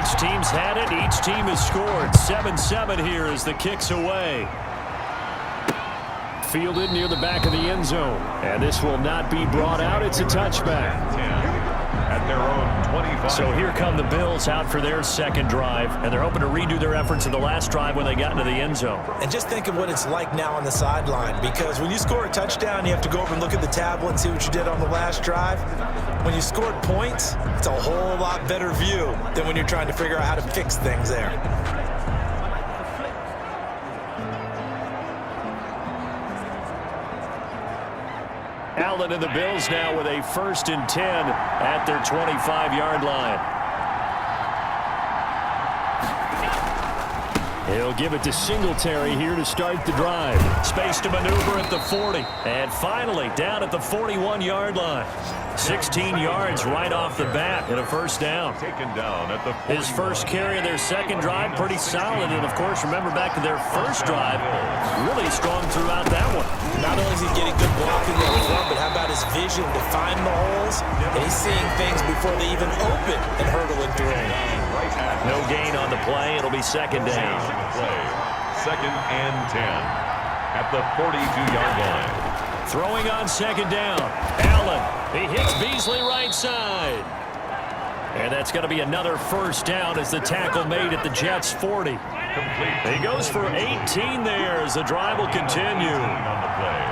Each team's had it. Each team has scored. 7-7 here as the kick's away. Fielded near the back of the end zone. And this will not be brought out. It's a touchback. At their own 25. So here come the Bills out for their second drive. And they're hoping to redo their efforts in the last drive when they got into the end zone. And just think of what it's like now on the sideline. Because when you score a touchdown, you have to go over and look at the tablet and see what you did on the last drive. When you scored points, it's a whole lot better view than when you're trying to figure out how to fix things there. Allen and the Bills now with a 1st and 10 at their 25-yard line. He'll give it to Singletary here to start the drive. Space to maneuver at the 40. And finally down at the 41-yard line. 16 yards right off the bat and a 1st down. Taken down at the His first carry of their second drive, pretty solid. And, of course, remember back to their first drive, really strong throughout that one. Not only is he getting good blocking up front, but how about his vision to find the holes? And he's seeing things before they even open and hurdling through them. No gain on the play. It'll be 2nd down. 2nd and 10 at the 42-yard line. Throwing on 2nd down. Allen. He hits Beasley right side. And that's going to be another 1st down as the tackle made at the Jets' 40. He goes for 18 there as the drive will continue. On the play.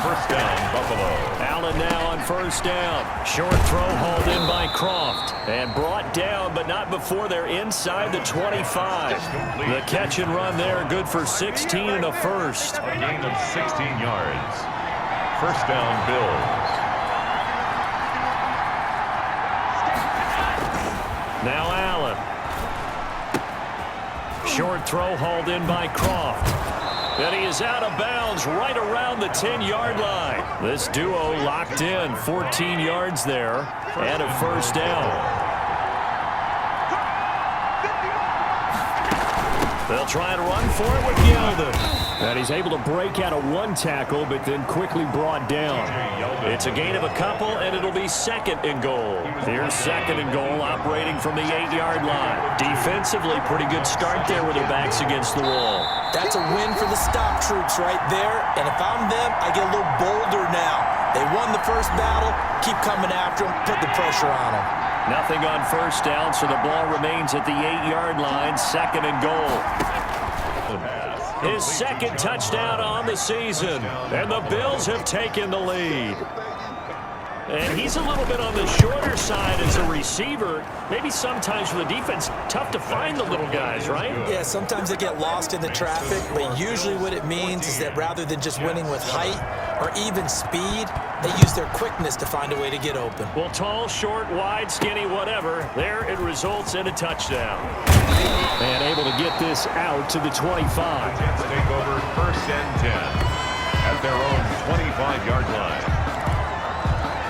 1st down, Buffalo. Allen now on 1st down. Short throw hauled in by Croft. And brought down, but not before they're inside the 25. The catch and run there, good for 16 and a 1st. A gain of 16 yards. 1st down, Bills. Now Allen. Short throw hauled in by Croft. And he is out of bounds right around the 10-yard line. This duo locked in. 14 yards there and a 1st down. They'll try and run for it with Yeldon. And he's able to break out of one tackle, but then quickly brought down. It's a gain of a couple, and it'll be 2nd and goal. Here's 2nd and goal, operating from the 8-yard line. Defensively, pretty good start there with their backs against the wall. That's a win for the stop troops right there. And if I'm them, I get a little bolder now. They won the first battle. Keep coming after them. Put the pressure on them. Nothing on 1st down, so the ball remains at the 8-yard line, 2nd and goal. His 2nd touchdown on the season, and the Bills have taken the lead. And he's a little bit on the shorter side as a receiver. Maybe sometimes for the defense, tough to find the little guys, right? Yeah, sometimes they get lost in the traffic, but usually what it means is that rather than just winning with height or even speed, they use their quickness to find a way to get open. Well, tall, short, wide, skinny, whatever, there it results in a touchdown. And able to get this out to the 25. Jets take over 1st and 10 at their own 25-yard line.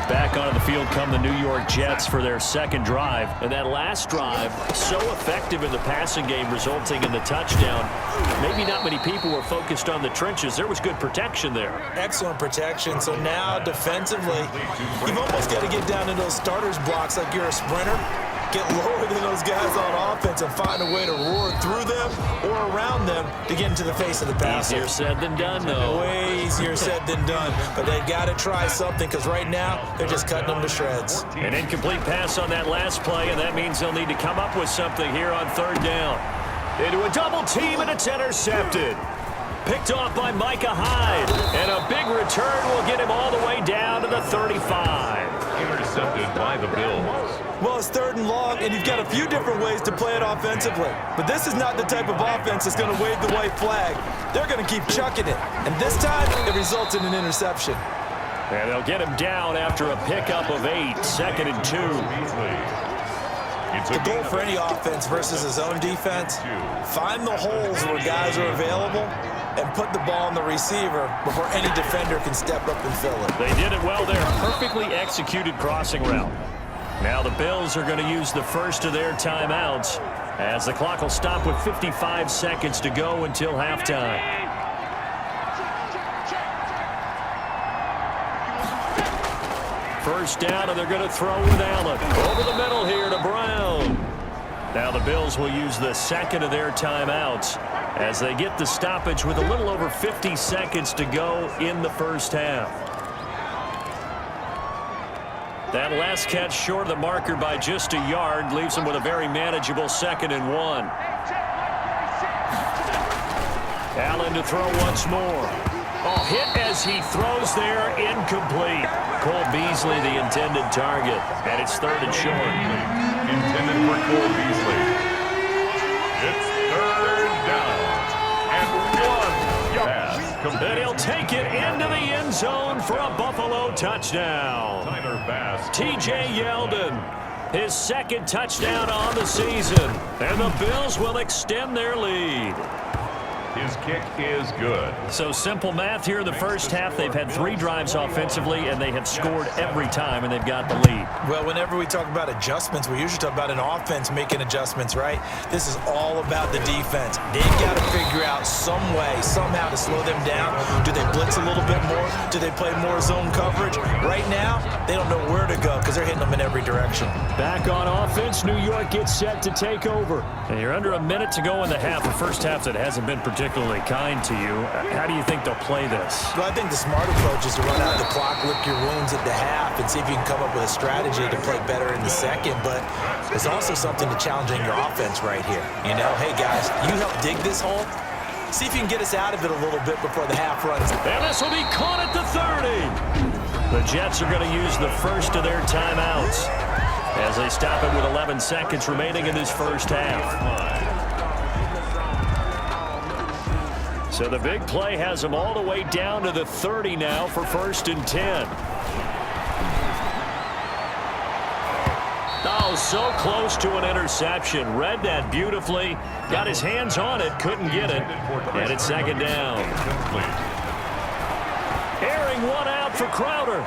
Back onto the field come the New York Jets for their 2nd drive. And that last drive, so effective in the passing game, resulting in the touchdown. Maybe not many people were focused on the trenches. There was good protection there. Excellent protection. So now, defensively, you've almost got to get down to those starters blocks like you're a sprinter. Get lower than those guys on offense and find a way to roar through them or around them to get into the face of the passer. Easier said than done, though. Way easier said than done. But they've got to try something because right now they're just cutting them to shreds. An incomplete pass on that last play, and that means they'll need to come up with something here on 3rd down. Into a double team, and it's intercepted. Picked off by Micah Hyde. And a big return will get him all the way down to the 35. Intercepted by the Bills. Well, it's 3rd and long, and you've got a few different ways to play it offensively. But this is not the type of offense that's going to wave the white flag. They're going to keep chucking it. And this time, it results in an interception. And they'll get him down after a pickup of 8, 2nd and 2. The goal for any offense versus his own defense, find the holes where guys are available and put the ball in the receiver before any defender can step up and fill it. They did it well there. Perfectly executed crossing route. Now the Bills are going to use the first of their timeouts as the clock will stop with 55 seconds to go until halftime. First down, and they're going to throw with Allen. Over the middle here to Brown. Now the Bills will use the second of their timeouts as they get the stoppage with a little over 50 seconds to go in the first half. That last catch short of the marker by just a yard leaves them with a very manageable 2nd and 1. Allen to throw once more. Oh, hit as he throws there, incomplete. Cole Beasley the intended target, and it's 3rd and short. Intended for Cole Beasley. It's 3rd down and 1 yard. And he'll take it into the end zone for a Buffalo touchdown. T.J. Yeldon, his 2nd touchdown on the season. And the Bills will extend their lead. His kick is good. So simple math here in the first half. They've had 3 drives offensively, and they have scored every time, and they've got the lead. Well, whenever we talk about adjustments, we usually talk about an offense making adjustments, right? This is all about the defense. They've got to figure out some way, somehow to slow them down. Do they blitz a little bit more? Do they play more zone coverage? Right now, they don't know where to go because they're hitting them in every direction. Back on offense, New York gets set to take over. And you're under a minute to go in the half, a first half that hasn't been particularly kind to you. How do you think they'll play this? Well, I think the smart approach is to run out the clock, lick your wounds at the half, and see if you can come up with a strategy to play better in the second. But there's also something to challenging your offense right here. You know, hey, guys, you help dig this hole. See if you can get us out of it a little bit before the half runs. And this will be caught at the 30. The Jets are going to use the first of their timeouts as they stop it with 11 seconds remaining in this first half. So the big play has them all the way down to the 30 now for 1st and 10. Oh, so close to an interception. Read that beautifully. Got his hands on it, couldn't get it. And it's 2nd down. Airing one out for Crowder.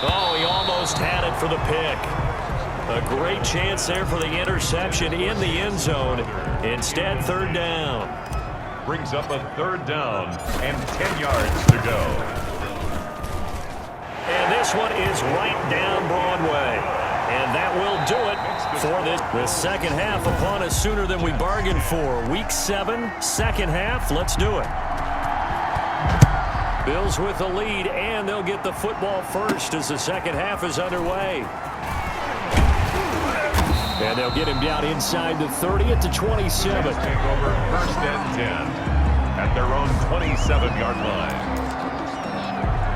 Oh, he almost had it for the pick. A great chance there for the interception in the end zone. Instead, 3rd down. Brings up a 3rd down and 10 yards to go. And this one is right down Broadway. And that will do it for this. The second half upon us sooner than we bargained for. Week 7, second half. Let's do it. Bills with the lead, and they'll get the football first as the second half is underway. And they'll get him down inside the 30 at the 27. Take over 1st and 10 at their own 27-yard line.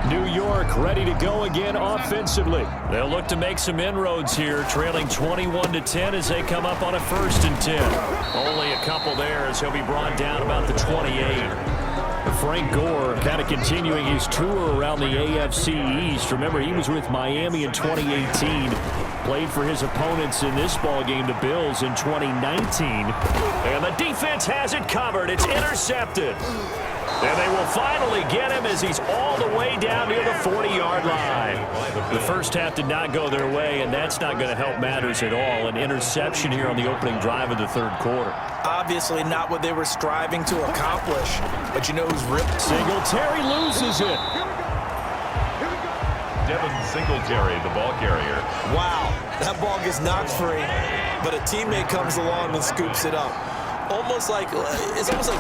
New York ready to go again offensively. They'll look to make some inroads here, trailing 21-10 as they come up on a 1st and 10. Only a couple there as he'll be brought down about the 28. Frank Gore kind of continuing his tour around the AFC East. Remember, he was with Miami in 2018. Played for his opponents in this ballgame, the Bills, in 2019. And the defense has it covered. It's intercepted. And they will finally get him as he's all the way down near the 40-yard line. The first half did not go their way, and that's not going to help matters at all. An interception here on the opening drive of the 3rd quarter. Obviously not what they were striving to accomplish. But you know who's ripped? Singletary loses it. Devin Singletary, the ball carrier. Wow, that ball gets knocked free, but a teammate comes along and scoops it up. It's almost like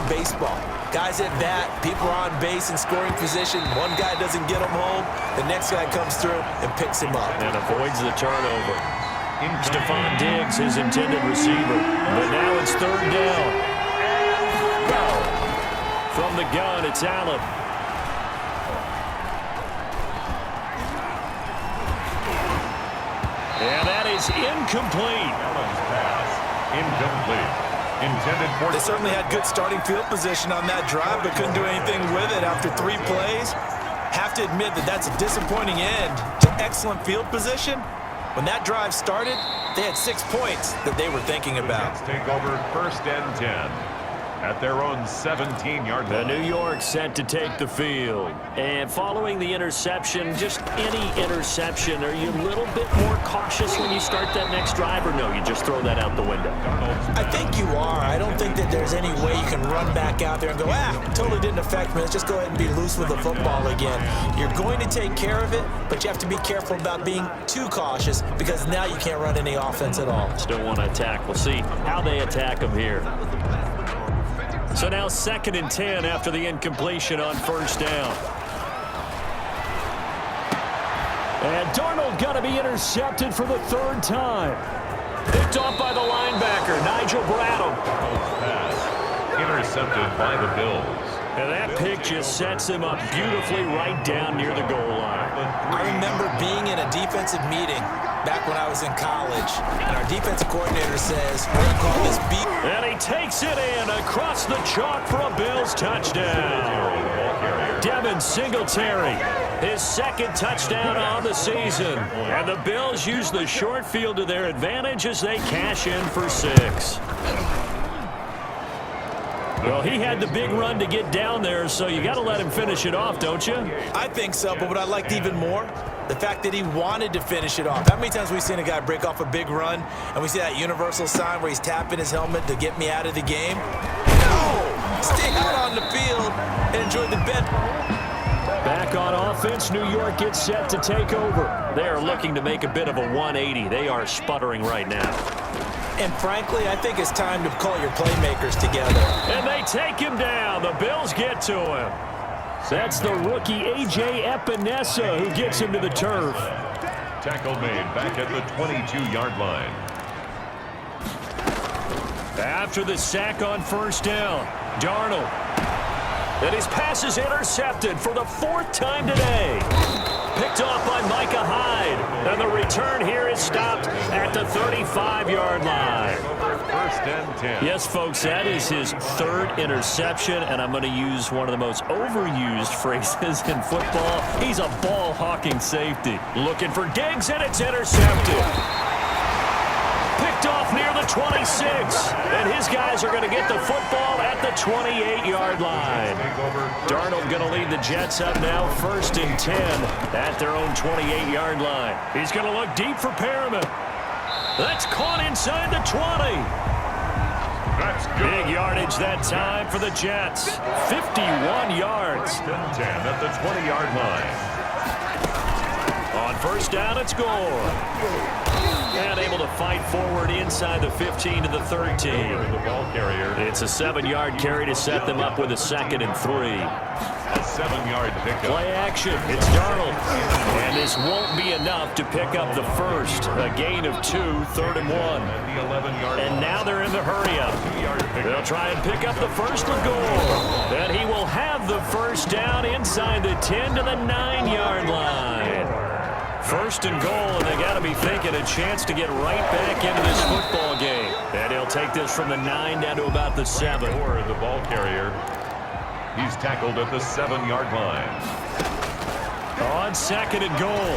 baseball. Guys at bat, people are on base in scoring position. One guy doesn't get him home. The next guy comes through and picks him up. And avoids the turnover. Stephon Diggs, his intended receiver. But now it's 3rd down. From the gun, it's Allen. And that is incomplete. Allen's pass, incomplete. Intended for. They certainly had good starting field position on that drive, but couldn't do anything with it after 3 plays. Have to admit that that's a disappointing end to excellent field position. When that drive started, they had 6 points that they were thinking about. Let's take over 1st and 10 at their own 17-yard The line. New York set to take the field. And following the interception, just any interception, are you a little bit more cautious when you start that next drive, or no, you just throw that out the window? I think you are. I don't think that there's any way you can run back out there and go, totally didn't affect me. Let's just go ahead and be loose with the football again. You're going to take care of it, but you have to be careful about being too cautious because now you can't run any offense at all. Still want to attack. We'll see how they attack them here. So now 2nd and 10 after the incompletion on 1st down. And Darnold got to be intercepted for the 3rd time. Picked off by the linebacker, Nigel Bradham. Pass intercepted by the Bills. And that pick just sets him up beautifully right down near the goal line. I remember being in a defensive meeting back when I was in college, and our defensive coordinator says, we're going to call this beat. And he takes it in across the chalk for a Bills touchdown. Devin Singletary, his 2nd touchdown on the season. And the Bills use the short field to their advantage as they cash in for 6. Well, he had the big run to get down there, so you got to let him finish it off, don't you? I think so, but what I liked even more, the fact that he wanted to finish it off. How many times have we seen a guy break off a big run, and we see that universal sign where he's tapping his helmet to get me out of the game? No! Stay out on the field and enjoy the bet. Back on offense, New York gets set to take over. They are looking to make a bit of a 180. They are sputtering right now. And frankly, I think it's time to call your playmakers together. And they take him down. The Bills get to him. That's the rookie A.J. Epinesa who gets him to the turf. Tackle made back at the 22-yard line. After the sack on 1st down, Darnold. And his pass is intercepted for the 4th time today. Picked off by Micah Hyde. And the return here is stopped at the 35-yard line. 1st and 10. Yes, folks, that is his 3rd interception, and I'm going to use one of the most overused phrases in football. He's a ball-hawking safety. Looking for Diggs, and it's intercepted. Picked off near the 26, and his guys are going to get the football at the 28-yard line. Darnold going to lead the Jets up now, 1st and 10 at their own 28-yard line. He's going to look deep for Perriman. That's caught inside the 20. That's good. Big yardage that time for the Jets. 51 yards. 1st and 10 at the 20-yard line. On 1st down, it's Gore. And able to fight forward inside the 15 to the 13. The ball carrier. It's a 7-yard carry to set them up with a 2nd and 3. A 7-yard pickup. Play action. It's Darnold. And this won't be enough to pick up the 1st. A gain of 2, 3rd and 1. At the 11-yard And line. now they're in the hurry-up. 2-yard pickup. They'll try and pick up the 1st with Gore. And he will have the 1st down inside the 10 to the 9-yard line. 1st and goal, and they got to be thinking a chance to get right back into this football game. And he'll take this from the 9 down to about the 7. Or the ball carrier. He's tackled at the 7-yard line. On 2nd and goal,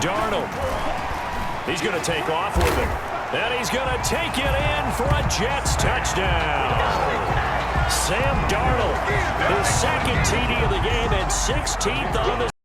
Darnold. He's going to take off with it. And he's going to take it in for a Jets touchdown. Sam Darnold, his 2nd TD of the game and 16th on the